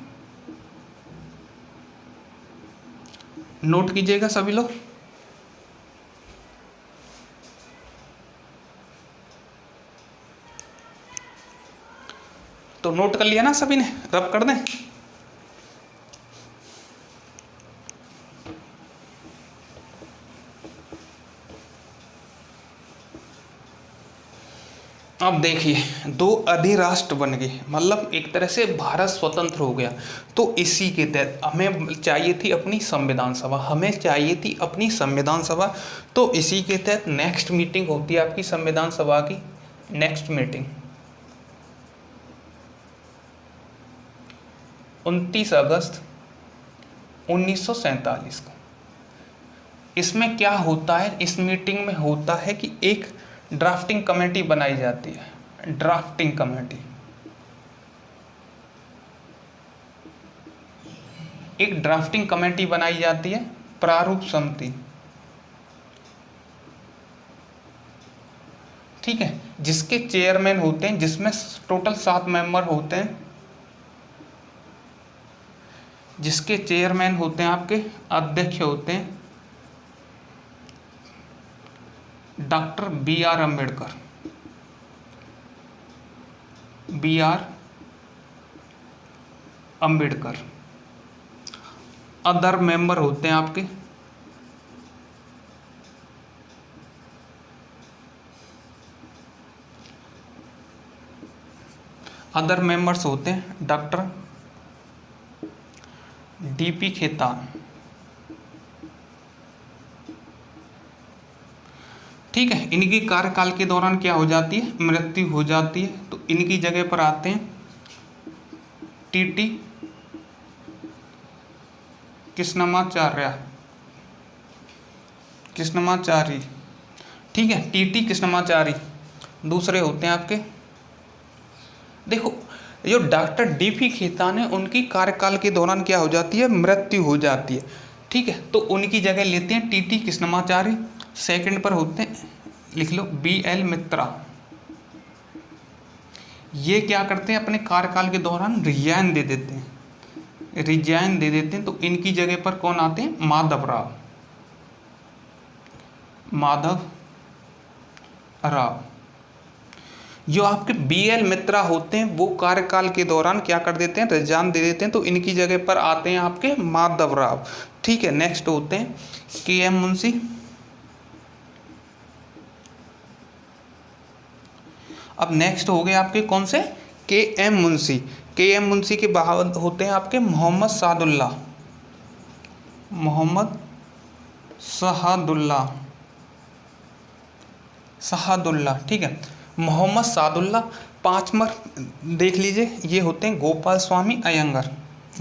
नोट कीजिएगा सभी लोग। तो नोट कर लिया ना सभी ने, रब कर दें। अब देखिए, दो अधिराष्ट्र बन गए, मतलब एक तरह से भारत स्वतंत्र हो गया, तो इसी के तहत हमें चाहिए थी अपनी संविधान सभा, हमें चाहिए थी अपनी संविधान सभा। तो इसी के तहत नेक्स्ट मीटिंग होती है आपकी संविधान सभा की, नेक्स्ट मीटिंग 29 अगस्त 1947 को। इसमें क्या होता है, इस मीटिंग में होता है कि एक ड्राफ्टिंग कमेटी बनाई जाती है, ड्राफ्टिंग कमेटी, एक ड्राफ्टिंग कमेटी बनाई जाती है, प्रारूप समिति, ठीक है, जिसके चेयरमैन होते हैं, जिसमें टोटल 7 मेंबर होते हैं, जिसके चेयरमैन होते हैं आपके, अध्यक्ष होते हैं doctor B.R. Ambedkar, B.R. Ambedkar. Other member होते हैं आपके अदर मेंबर्स होते हैं डॉक्टर D.P. खेतान, ठीक है। इनकी कार्यकाल के दौरान क्या हो जाती है, मृत्यु हो जाती है, तो इनकी जगह पर आते हैं T.T. कृष्णमाचार्य, कृष्णमाचारी, ठीक है, T.T. कृष्णमाचारी। दूसरे होते हैं आपके, देखो जो डॉक्टर D.P. खेतान है, उनकी कार्यकाल के दौरान क्या हो जाती है, मृत्यु हो जाती है, ठीक है, तो उनकी जगह लेते हैं T.T. कृष्णमाचारी। सेकंड पर होते हैं, लिख लो B.L. मित्रा। ये क्या करते हैं, अपने कार्यकाल के दौरान रिजाइन दे देते हैं, रिजाइन दे देते हैं, तो इनकी जगह पर कौन आते हैं, माधव राव। जो आपके B.L. मित्रा होते हैं वो कार्यकाल के दौरान क्या कर देते हैं, रिजाइन दे देते हैं, तो इनकी जगह पर आते हैं आपके माधव राव, ठीक है। नेक्स्ट होते हैं K.M. मुंशी, अब नेक्स्ट हो गए आपके कौन से, K.M. मुंशी। K.M. मुंशी के बाद होते हैं आपके मोहम्मद शहादुल्लाह, सादुल्ला, ठीक है, मोहम्मद सादुल्ला। 5 नंबर देख लीजिए, ये होते हैं गोपाल स्वामी अयंगर,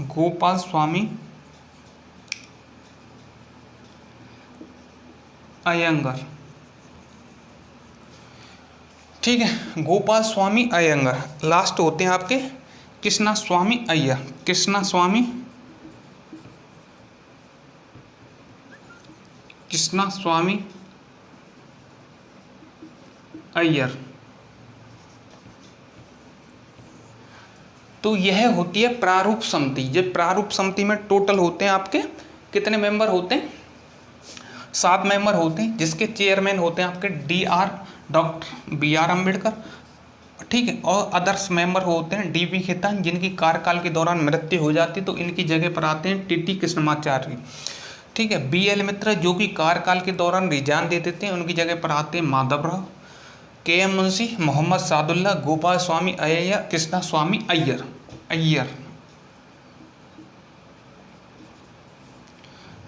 गोपाल स्वामी अयंगर, ठीक है, गोपाल स्वामी अयंगर। लास्ट होते हैं आपके कृष्णा स्वामी अय्यर, कृष्णा स्वामी अय्यर। तो यह होती है प्रारूप समिति। ये प्रारूप समिति में टोटल होते हैं आपके कितने मेंबर होते हैं? 7 मेंबर होते हैं, जिसके चेयरमैन होते हैं आपके डॉक्टर BR अम्बेडकर, ठीक है, और अदर्स मेंबर होते हैं DB खेतान, जिनकी कार्यकाल के दौरान मृत्यु हो जाती है तो इनकी जगह पर आते हैं TT कृष्णमाचार्य, ठीक है, BL मित्रा जो कि कार्यकाल के दौरान रिजाइन दे देते हैं, उनकी जगह पर आते हैं माधवराव, KM मुंशी, मोहम्मद सादुल्ला, गोपाल स्वामी अय्यर, कृष्णा स्वामी अय्यर,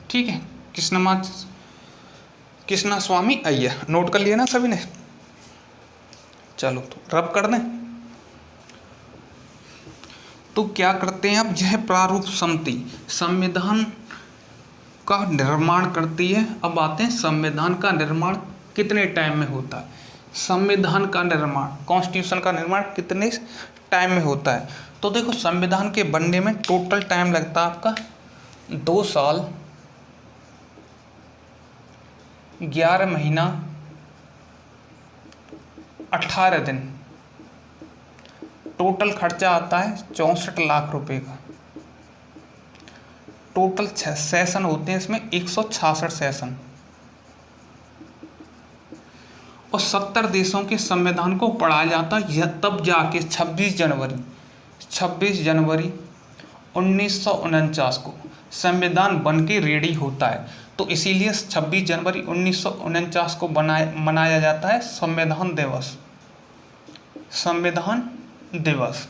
ठीक है, कृष्णा स्वामी अय्यर। नोट कर लिया ना सभी ने? चलो तो रब कर दें। तो क्या करते हैं अब, यह प्रारूप समिति संविधान का निर्माण करती है। अब आते हैं संविधान का निर्माण कितने टाइम में होता है। संविधान का निर्माण, कॉन्स्टिट्यूशन का निर्माण कितने टाइम में होता है? तो देखो, संविधान के बनने में टोटल टाइम लगता है आपका 2 साल 11 महीना 18 दिन। टोटल खर्चा आता है 64 लाख रुपए का। टोटल सेशन होते हैं इसमें 166 सेशन, और 70 देशों के संविधान को पढ़ाया जाता है। तब जाके 26 जनवरी 1949 को संविधान बन के रेडी होता है। तो इसीलिए 26 जनवरी 1949 को मनाया जाता है संविधान दिवस।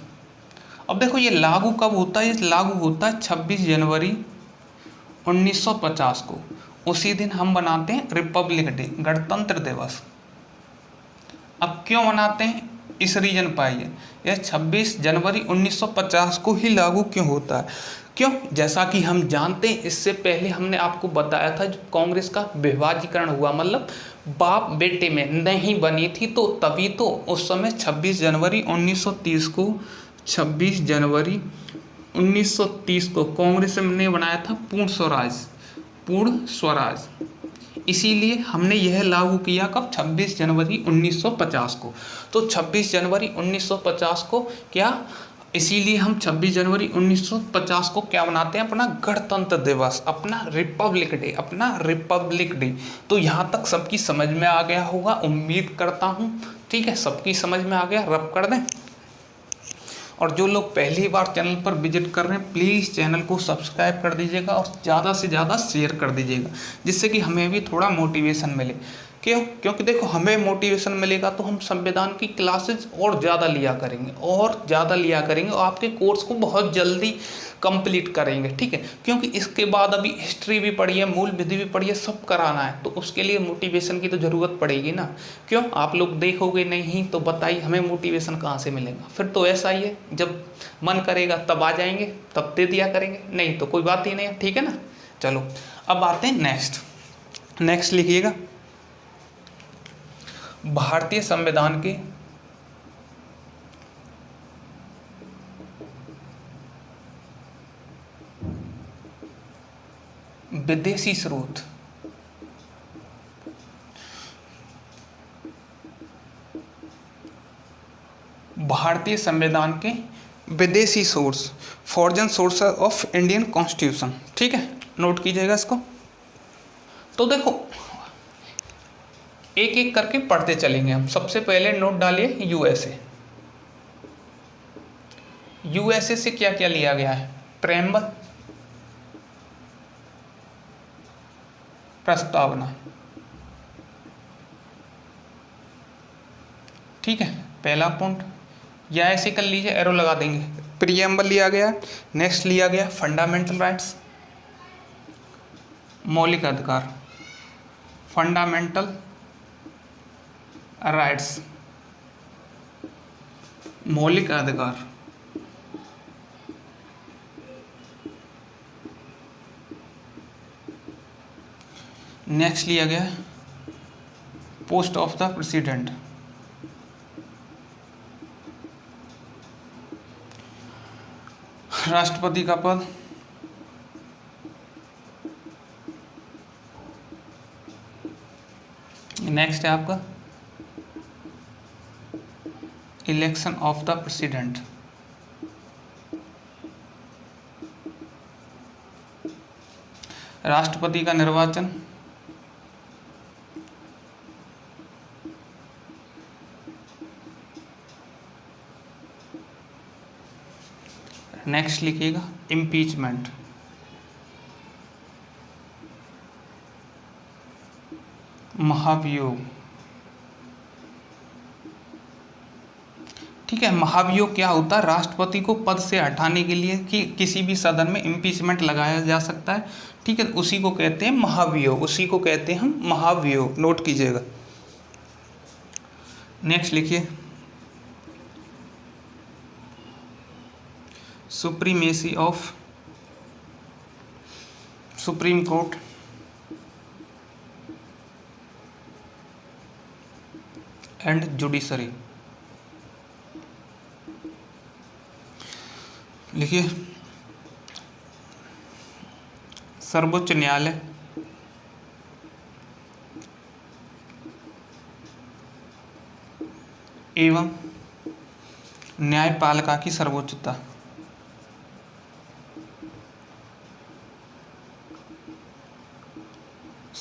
अब देखो, ये लागू कब होता है? ये लागू होता है 26 जनवरी 1950 को। उसी दिन हम बनाते हैं रिपब्लिक डे, गणतंत्र दिवस। अब क्यों मनाते हैं, इस रीजन पाइए, यह 26 जनवरी 1950 को ही लागू क्यों होता है? क्यों? जैसा कि हम जानते हैं, इससे पहले हमने आपको बताया था, जब कांग्रेस का विभाजीकरण हुआ, मतलब बाप बेटे में नहीं बनी थी, तो तभी तो उस समय 26 जनवरी 1930 को कांग्रेस ने बनाया था पूर्ण स्वराज। इसीलिए हमने यह लागू किया कब? 26 जनवरी 1950 को। तो 26 जनवरी 1950 को क्या, इसीलिए हम 26 जनवरी 1950 को क्या मनाते हैं? अपना गणतंत्र दिवस, अपना रिपब्लिक डे। तो यहाँ तक सबकी समझ में आ गया होगा, उम्मीद करता हूँ, ठीक है, सबकी समझ में आ गया। रब कर दें। और जो लोग पहली बार चैनल पर विजिट कर रहे हैं, प्लीज़ चैनल को सब्सक्राइब कर दीजिएगा और ज़्यादा से ज़्यादा शेयर कर दीजिएगा, जिससे कि हमें भी थोड़ा मोटिवेशन मिले। क्यों? क्योंकि देखो, हमें मोटिवेशन मिलेगा तो हम संविधान की क्लासेज और ज़्यादा लिया करेंगे और आपके कोर्स को बहुत जल्दी कंप्लीट करेंगे, ठीक है। क्योंकि इसके बाद अभी हिस्ट्री भी पढ़ी है, मूल विधि भी पढ़ी है, सब कराना है, तो उसके लिए मोटिवेशन की तो ज़रूरत पड़ेगी ना। क्यों? आप लोग देखोगे नहीं तो बताइए हमें मोटिवेशन कहाँ से मिलेगा? फिर तो ऐसा ही है, जब मन करेगा तब आ जाएंगे, तब दे दिया करेंगे, नहीं तो कोई बात ही नहीं है, ठीक है ना। चलो अब आते हैं नेक्स्ट लिखिएगा। भारतीय संविधान के विदेशी स्रोत। भारतीय संविधान के विदेशी source, foreign source of Indian constitution, ठीक है, नोट कीजिएगा इसको। तो देखो, एक एक करके पढ़ते चलेंगे हम। सबसे पहले नोट डालिए यूएसए से क्या क्या लिया गया है? प्रेम्बल, प्रस्तावना, ठीक है, पहला पॉइंट, या ऐसे कर लीजिए, एरो लगा देंगे। प्रियम्बल लिया गया। नेक्स्ट लिया गया फंडामेंटल राइट्स, मौलिक अधिकार, फंडामेंटल राइट्स, मौलिक अधिकार। नेक्स्ट लिया गया है पोस्ट ऑफ द प्रेसिडेंट। राष्ट्रपति का पद नेक्स्ट है आपका इलेक्शन ऑफ द प्रेसिडेंट। राष्ट्रपति का निर्वाचन, नेक्स्ट लिखिएगा इम्पीचमेंट। महाभियोग, ठीक है। महाभियोग क्या होता है? राष्ट्रपति को पद से हटाने के लिए कि किसी भी सदन में इम्पीचमेंट लगाया जा सकता है, ठीक है। उसी को कहते हैं महाभियोग, उसी को कहते हैं हम महाभियोग, नोट कीजिएगा। नेक्स्ट लिखिए supremacy of supreme court and judiciary. लिखिए सर्वोच्च न्यायालय एवं न्यायपालिका की सर्वोच्चता।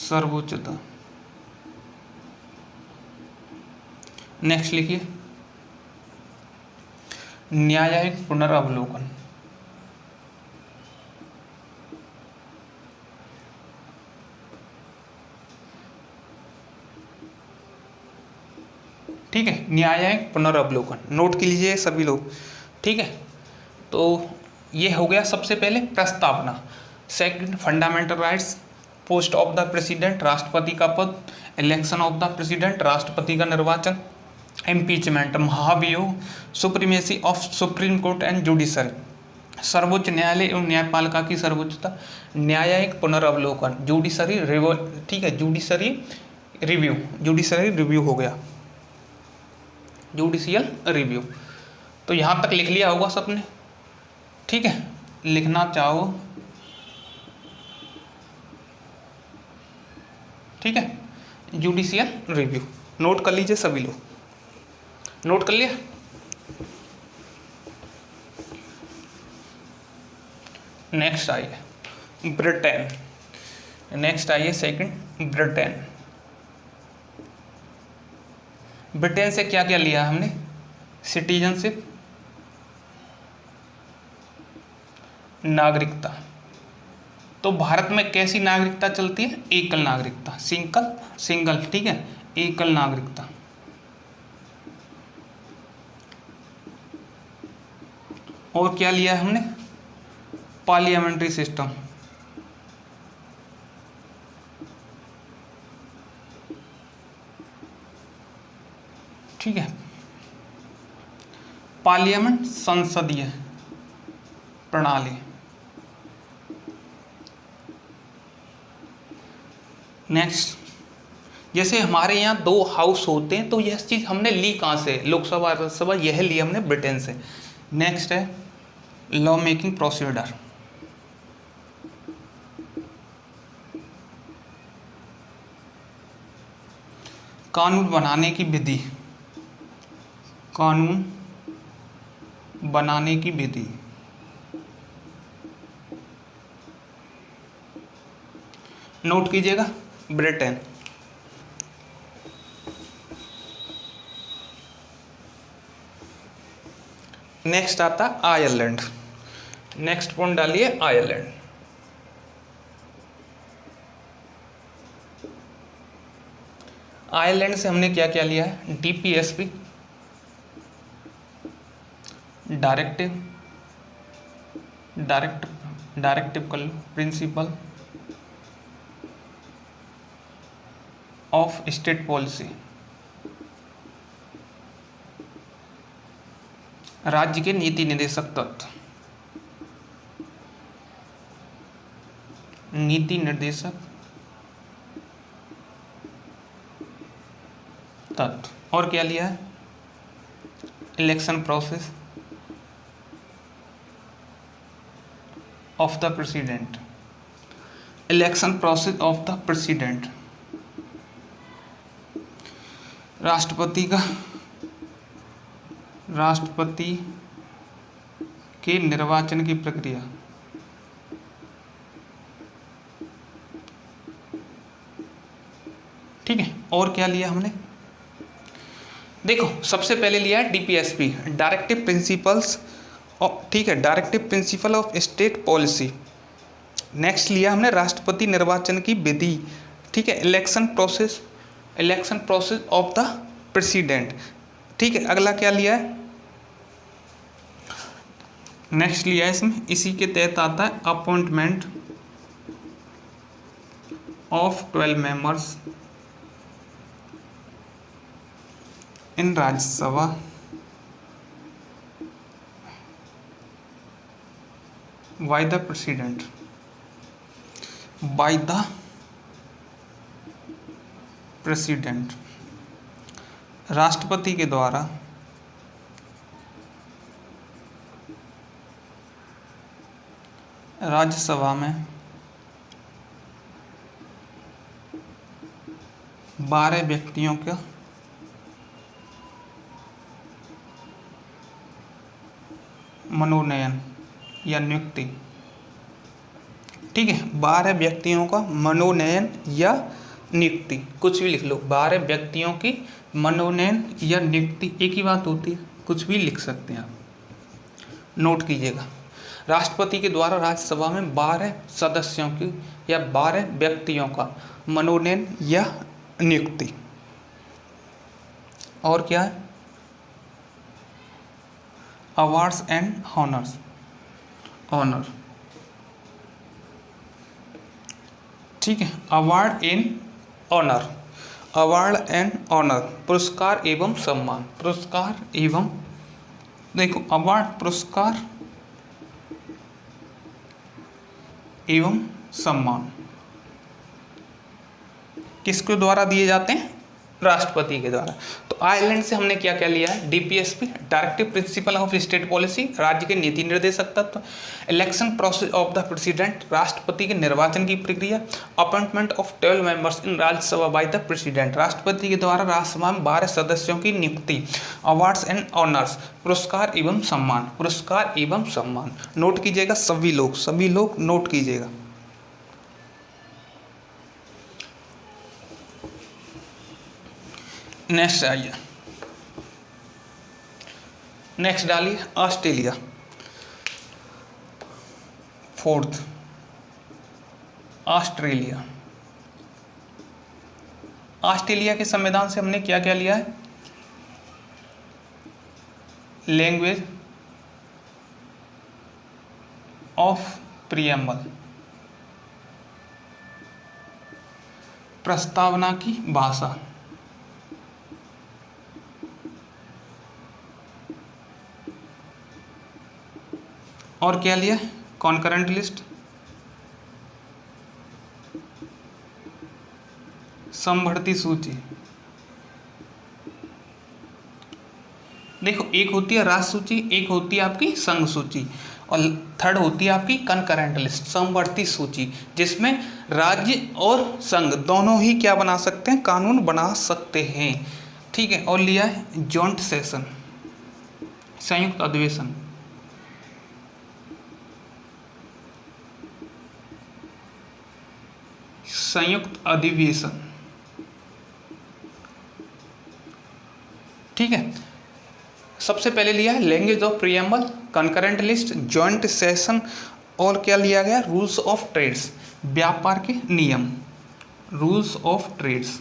सर्वोच्चता। नेक्स्ट लिखिए न्यायिक पुनरावलोकन। ठीक है, न्यायिक पुनरावलोकन, नोट कीजिए सभी लोग, ठीक है। तो ये हो गया सबसे पहले प्रस्तावना। Second fundamental rights, post of the president, राष्ट्रपति का पद, इलेक्शन ऑफ द प्रेसिडेंट, राष्ट्रपति का निर्वाचन, इम्पीचमेंट, महाभियोग, supremacy of supreme court and judiciary, सर्वोच्च न्यायालय एवं न्यायपालिका की सर्वोच्चता, न्यायिक पुनरावलोकन, जुडिशरी रिव्यू, ठीक है, जुडिशरी रिव्यू, जुडिशरी रिव्यू हो गया, जुडिशियल रिव्यू। तो यहाँ तक लिख लिया होगा सबने, ठीक है। लिखना चाहो, ठीक है, जुडिशियल रिव्यू नोट कर लीजिए सभी लोग, नोट कर लिया। नेक्स्ट आइए ब्रिटेन, नेक्स्ट आइए सेकंड ब्रिटेन। ब्रिटेन से क्या क्या लिया हमने? सिटीजनशिप, नागरिकता। तो भारत में कैसी नागरिकता चलती है? एकल नागरिकता, सिंगल, ठीक है, एकल नागरिकता। और क्या लिया है हमने? पार्लियामेंट्री सिस्टम, ठीक है, पार्लियामेंट संसदीय प्रणाली। नेक्स्ट, जैसे हमारे यहाँ 2 हाउस होते हैं, तो यह चीज़ हमने ली कहाँ से? लोकसभा राज्यसभा, यह ली हमने ब्रिटेन से। नेक्स्ट है लॉ मेकिंग प्रोसीडर, कानून बनाने की विधि, कानून बनाने की विधि। नोट कीजिएगा ब्रिटेन। नेक्स्ट आता आयरलैंड, नेक्स्ट पॉइंट डालिए आयरलैंड। आयरलैंड से हमने क्या क्या लिया है? डीपीएसपी, डायरेक्टिव कर लो, प्रिंसिपल ऑफ स्टेट पॉलिसी, राज्य के नीति निर्देशक तत्व, नीति निर्देशक तत्व। और क्या लिया है? Election process of the president, election process of the president, राष्ट्रपति के निर्वाचन की प्रक्रिया। ठीक है, और क्या लिया हमने? देखो, सबसे पहले लिया है डीपीएसपी, डायरेक्टिव प्रिंसिपल्स, ठीक है, directive principle of state policy. Next लिया हमने राष्ट्रपति निर्वाचन की विधि, ठीक है, election process of the president. ठीक है, अगला क्या लिया है? नेक्स्ट लिया है इसमें, इसी के तहत आता है appointment of 12 members in Rajya Sabha by the president, by the president, राष्ट्रपति के द्वारा राज्यसभा में 12 व्यक्तियों का मनोनयन या नियुक्ति। ठीक है, 12 व्यक्तियों का मनोनयन या नियुक्ति, कुछ भी लिख लो, 12 व्यक्तियों की मनोनयन या नियुक्ति, एक ही बात होती है, कुछ भी लिख सकते हैं आप। नोट कीजिएगा, राष्ट्रपति के द्वारा राज्यसभा में 12 सदस्यों की या 12 व्यक्तियों का मनोनयन या नियुक्ति। और क्या है? अवार्ड्स एंड ऑनर, ठीक है, अवार्ड एंड ऑनर, पुरस्कार एवं सम्मान, पुरस्कार एवं, देखो, अवार्ड, पुरस्कार एवं सम्मान किसके द्वारा दिए जाते हैं? राष्ट्रपति के द्वारा। तो आयरलैंड से हमने क्या क्या लिया है? DPSP, directive principle of state policy, राज्य के नीति निर्देशक तत्व, election process of the president, राष्ट्रपति के निर्वाचन की प्रक्रिया, appointment of 12 members in Rajya Sabha by the president, राष्ट्रपति के द्वारा राज्यसभा में 12 सदस्यों की नियुक्ति, अवार्ड्स एंड ऑनर्स, पुरस्कार एवं सम्मान। नोट कीजिएगा सभी लोग नोट कीजिएगा। नेक्स्ट आइए, नेक्स्ट डालिए ऑस्ट्रेलिया, फोर्थ ऑस्ट्रेलिया के संविधान से हमने क्या क्या लिया है? लैंग्वेज ऑफ प्रियम्बल, प्रस्तावना की भाषा, और क्या लिया? कॉन्करेंट लिस्ट, समवर्ती सूची। देखो, एक होती है राज्य सूची, एक होती है आपकी संघ सूची, और थर्ड होती है आपकी कंकरेंट लिस्ट, समवर्ती सूची, जिसमें राज्य और संघ दोनों ही क्या बना सकते हैं? कानून बना सकते हैं। ठीक है, और लिया है जॉइंट सेशन, संयुक्त अधिवेशन, ठीक है। सबसे पहले लिया है language of preamble, concurrent list, joint session, और क्या लिया गया? रूल्स ऑफ ट्रेड्स, व्यापार के नियम, रूल्स ऑफ ट्रेड्स,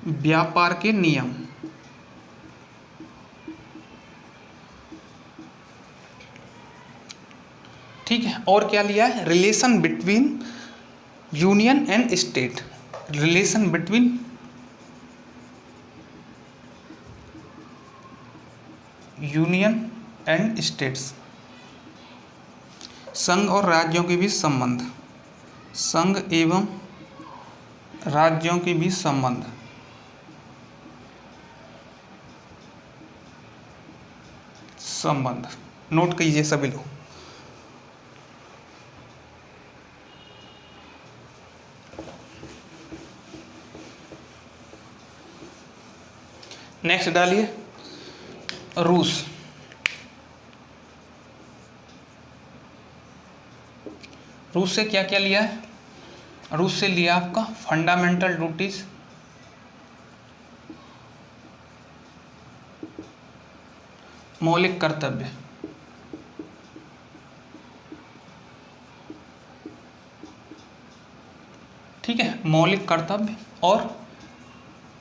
व्यापार के नियम। ठीक है, और क्या लिया है? Relation between union and state, relation between union and states, संघ और राज्यों के बीच संबंध, संघ एवं राज्यों के बीच संबंध। संबंध नोट कीजिए सभी लोग। नेक्स्ट डालिए रूस। रूस से क्या क्या लिया है? रूस से लिया आपका फंडामेंटल ड्यूटीज, मौलिक कर्तव्य, ठीक है, मौलिक कर्तव्य, और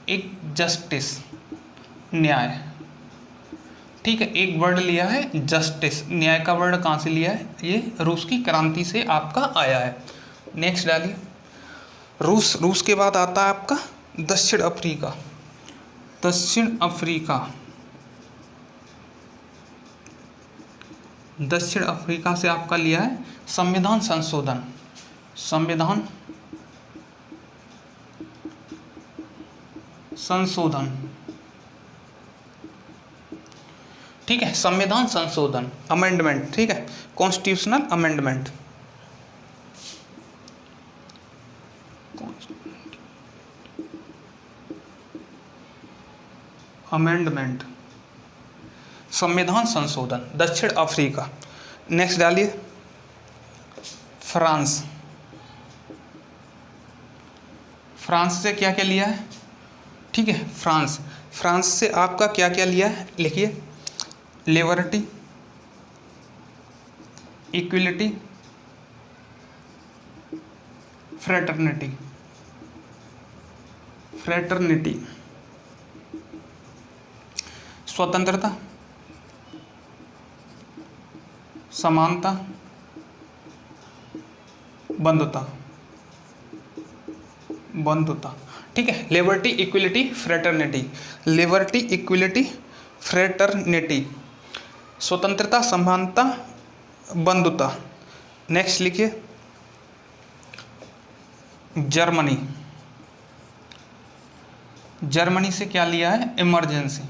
एक जस्टिस, न्याय, ठीक है। एक वर्ड लिया है जस्टिस, न्याय का वर्ड कहाँ से लिया है? ये रूस की क्रांति से आपका आया है। नेक्स्ट डालिए रूस के बाद आता है आपका दक्षिण अफ्रीका। दक्षिण अफ्रीका, दक्षिण अफ्रीका से आपका लिया है संविधान संशोधन, संविधान संशोधन, ठीक है, संविधान संशोधन, अमेंडमेंट, ठीक है, कॉन्स्टिट्यूशनल अमेंडमेंट, अमेंडमेंट, संविधान संशोधन, दक्षिण अफ्रीका। नेक्स्ट डालिए फ्रांस। फ्रांस से क्या क्या लिया है? ठीक है, फ्रांस, फ्रांस से आपका क्या क्या लिया है? लिखिए लिबर्टी, इक्वलिटी, फ्रेटर्निटी, फ्रेटर्निटी, स्वतंत्रता, समानता, बंधुता, बंधुता, ठीक है। Liberty, equality, fraternity, liberty, equality, fraternity, स्वतंत्रता, समानता, बंधुता। नेक्स्ट लिखिए जर्मनी। जर्मनी से क्या लिया है? इमरजेंसी,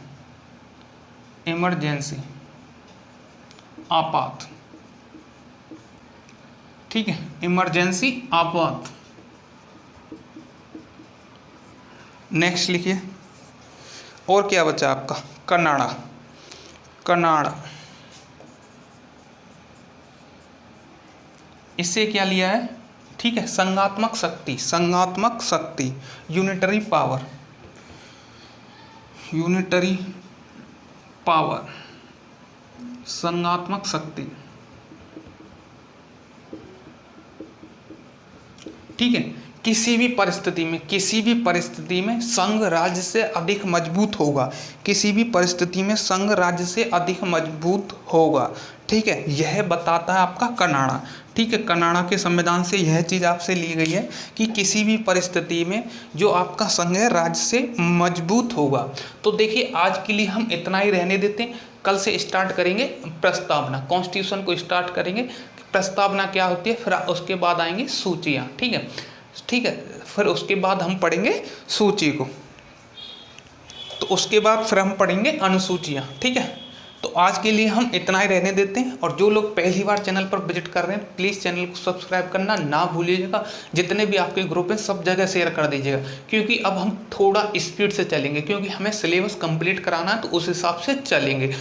इमरजेंसी, आपात, ठीक है, इमरजेंसी, आपात। नेक्स्ट लिखिए और क्या बचा आपका? कनाडा, कनाडा, इससे क्या लिया है? ठीक है, संघात्मक शक्ति, संघात्मक शक्ति, यूनिटरी पावर, यूनिटरी पावर, संघात्मक शक्ति, ठीक है। किसी भी परिस्थिति में, किसी भी परिस्थिति में संघ राज्य से अधिक मजबूत होगा, किसी भी परिस्थिति में संघ राज्य से अधिक मजबूत होगा, ठीक है। यह बताता है आपका कनाडा, ठीक है। कनाडा के संविधान से यह चीज़ आपसे ली गई है कि किसी भी परिस्थिति में जो आपका संघ है राज्य से मजबूत होगा। तो देखिए आज के लिए हम इतना ही रहने देते हैं, कल से स्टार्ट करेंगे प्रस्तावना, कॉन्स्टिट्यूशन को स्टार्ट करेंगे। प्रस्तावना क्या होती है, फिर उसके बाद आएंगी सूचियाँ, ठीक है, ठीक है। फिर उसके बाद हम पढ़ेंगे सूची को, तो उसके बाद फिर हम पढ़ेंगे अनुसूचियाँ, ठीक है। तो आज के लिए हम इतना ही रहने देते हैं। और जो लोग पहली बार चैनल पर विजिट कर रहे हैं प्लीज़ चैनल को सब्सक्राइब करना ना भूलिएगा। जितने भी आपके ग्रुप हैं सब जगह शेयर कर दीजिएगा, क्योंकि अब हम थोड़ा स्पीड से चलेंगे, क्योंकि हमें सिलेबस कंप्लीट कराना है, तो उस हिसाब से चलेंगे।